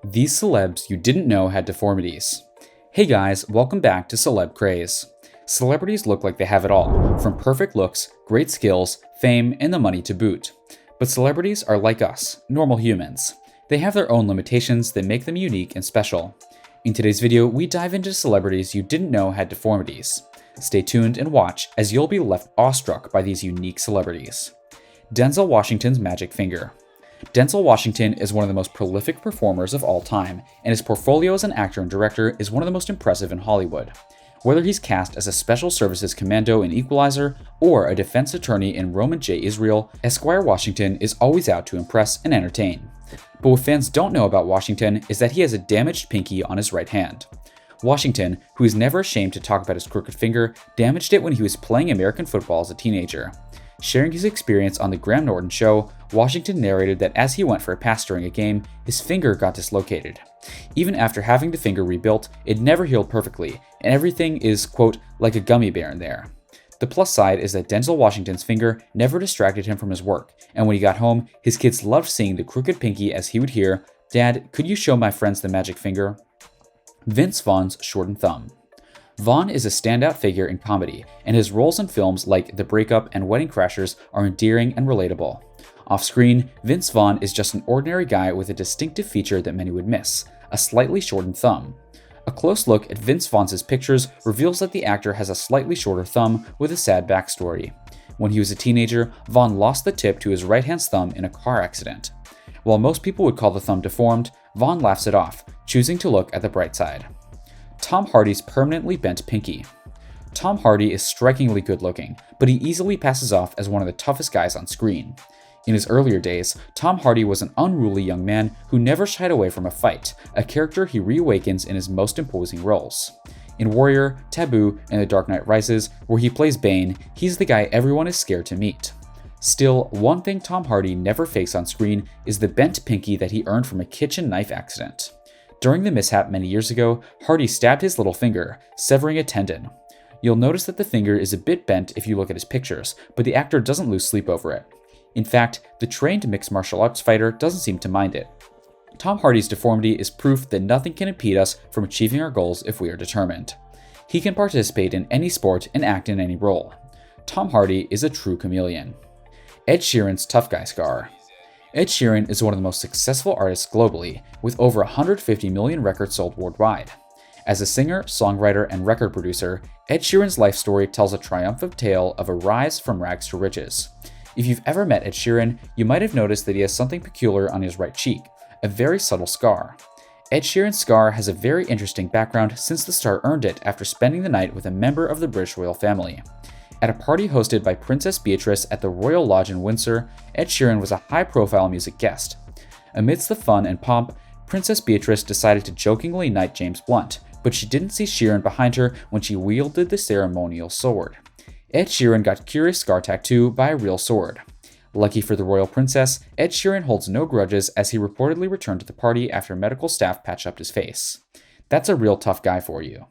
These celebs you didn't know had deformities. Hey guys, welcome back to CelebCraze. Celebrities look like they have it all, from perfect looks, great skills, fame, and the money to boot. But celebrities are like us, normal humans. They have their own limitations that make them unique and special. In today's video, we dive into celebrities you didn't know had deformities. Stay tuned and watch as you'll be left awestruck by these unique celebrities. Denzel Washington's magic finger. Denzel Washington is one of the most prolific performers of all time, and his portfolio as an actor and director is one of the most impressive in Hollywood. Whether he's cast as a special services commando in Equalizer or a defense attorney in Roman J. Israel, Esquire Washington is always out to impress and entertain. But what fans don't know about Washington is that he has a damaged pinky on his right hand. Washington, who is never ashamed to talk about his crooked finger, damaged it when he was playing American football as a teenager. Sharing his experience on the Graham Norton show, Washington narrated that as he went for a pass during a game, his finger got dislocated. Even after having the finger rebuilt, it never healed perfectly, and everything is, quote, like a gummy bear in there. The plus side is that Denzel Washington's finger never distracted him from his work, and when he got home, his kids loved seeing the crooked pinky as he would hear, "Dad, could you show my friends the magic finger?" Vince Vaughn's shortened thumb. Vaughn is a standout figure in comedy, and his roles in films like The Breakup and Wedding Crashers are endearing and relatable. Off-screen, Vince Vaughn is just an ordinary guy with a distinctive feature that many would miss, a slightly shortened thumb. A close look at Vince Vaughn's pictures reveals that the actor has a slightly shorter thumb with a sad backstory. When he was a teenager, Vaughn lost the tip to his right-hand thumb in a car accident. While most people would call the thumb deformed, Vaughn laughs it off, choosing to look at the bright side. Tom Hardy's permanently bent pinky. Tom Hardy is strikingly good looking, but he easily passes off as one of the toughest guys on screen. In his earlier days, Tom Hardy was an unruly young man who never shied away from a fight, a character he reawakens in his most imposing roles. In Warrior, Taboo, and The Dark Knight Rises, where he plays Bane, he's the guy everyone is scared to meet. Still, one thing Tom Hardy never fakes on screen is the bent pinky that he earned from a kitchen knife accident. During the mishap many years ago, Hardy stabbed his little finger, severing a tendon. You'll notice that the finger is a bit bent if you look at his pictures, but the actor doesn't lose sleep over it. In fact, the trained mixed martial arts fighter doesn't seem to mind it. Tom Hardy's deformity is proof that nothing can impede us from achieving our goals if we are determined. He can participate in any sport and act in any role. Tom Hardy is a true chameleon. Ed Sheeran's tough guy scar. Ed Sheeran is one of the most successful artists globally, with over 150 million records sold worldwide. As a singer, songwriter, and record producer, Ed Sheeran's life story tells a triumphant tale of a rise from rags to riches. If you've ever met Ed Sheeran, you might have noticed that he has something peculiar on his right cheek, a very subtle scar. Ed Sheeran's scar has a very interesting background since the star earned it after spending the night with a member of the British royal family. At a party hosted by Princess Beatrice at the Royal Lodge in Windsor, Ed Sheeran was a high-profile music guest. Amidst the fun and pomp, Princess Beatrice decided to jokingly knight James Blunt, but she didn't see Sheeran behind her when she wielded the ceremonial sword. Ed Sheeran got curious scar tattoo by a real sword. Lucky for the royal princess, Ed Sheeran holds no grudges as he reportedly returned to the party after medical staff patched up his face. That's a real tough guy for you.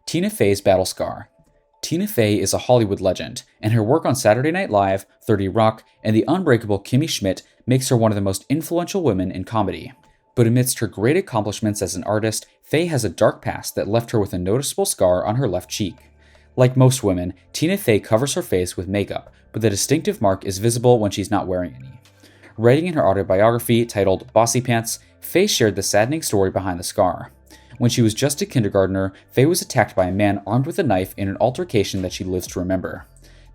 Tina Fey's battle scar. Tina Fey is a Hollywood legend, and her work on Saturday Night Live, 30 Rock, and the unbreakable Kimmy Schmidt makes her one of the most influential women in comedy. But amidst her great accomplishments as an artist, Fey has a dark past that left her with a noticeable scar on her left cheek. Like most women, Tina Fey covers her face with makeup, but the distinctive mark is visible when she's not wearing any. Writing in her autobiography titled Bossy Pants, Fey shared the saddening story behind the scar. When she was just a kindergartner, Fey was attacked by a man armed with a knife in an altercation that she lives to remember.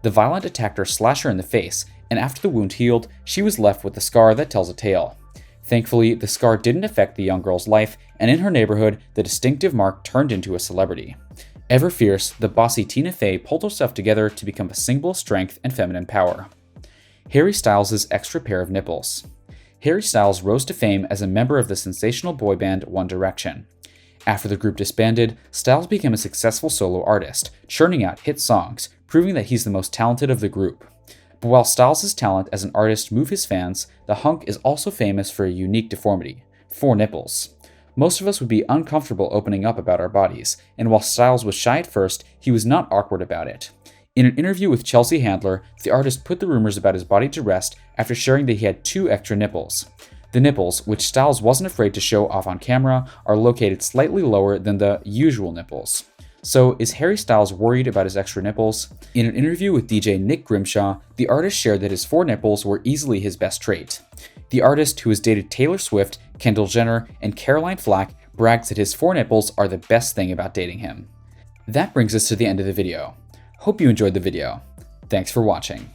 The violent attacker slashed her in the face, and after the wound healed, she was left with the scar that tells a tale. Thankfully, the scar didn't affect the young girl's life, and in her neighborhood, the distinctive mark turned into a celebrity. Ever fierce, the bossy Tina Fey pulled herself together to become a symbol of strength and feminine power. Harry Styles' extra pair of nipples. Harry Styles rose to fame as a member of the sensational boy band One Direction. After the group disbanded, Styles became a successful solo artist, churning out hit songs, proving that he's the most talented of the group. But while Styles' talent as an artist moved his fans, the hunk is also famous for a unique deformity: 4 nipples. Most of us would be uncomfortable opening up about our bodies, and while Styles was shy at first, he was not awkward about it. In an interview with Chelsea Handler, the artist put the rumors about his body to rest after sharing that he had 2 extra nipples. The nipples, which Styles wasn't afraid to show off on camera, are located slightly lower than the usual nipples. So, is Harry Styles worried about his extra nipples? In an interview with DJ Nick Grimshaw, the artist shared that his 4 nipples were easily his best trait. The artist, who has dated Taylor Swift, Kendall Jenner, and Caroline Flack, brags that his 4 nipples are the best thing about dating him. That brings us to the end of the video. Hope you enjoyed the video. Thanks for watching.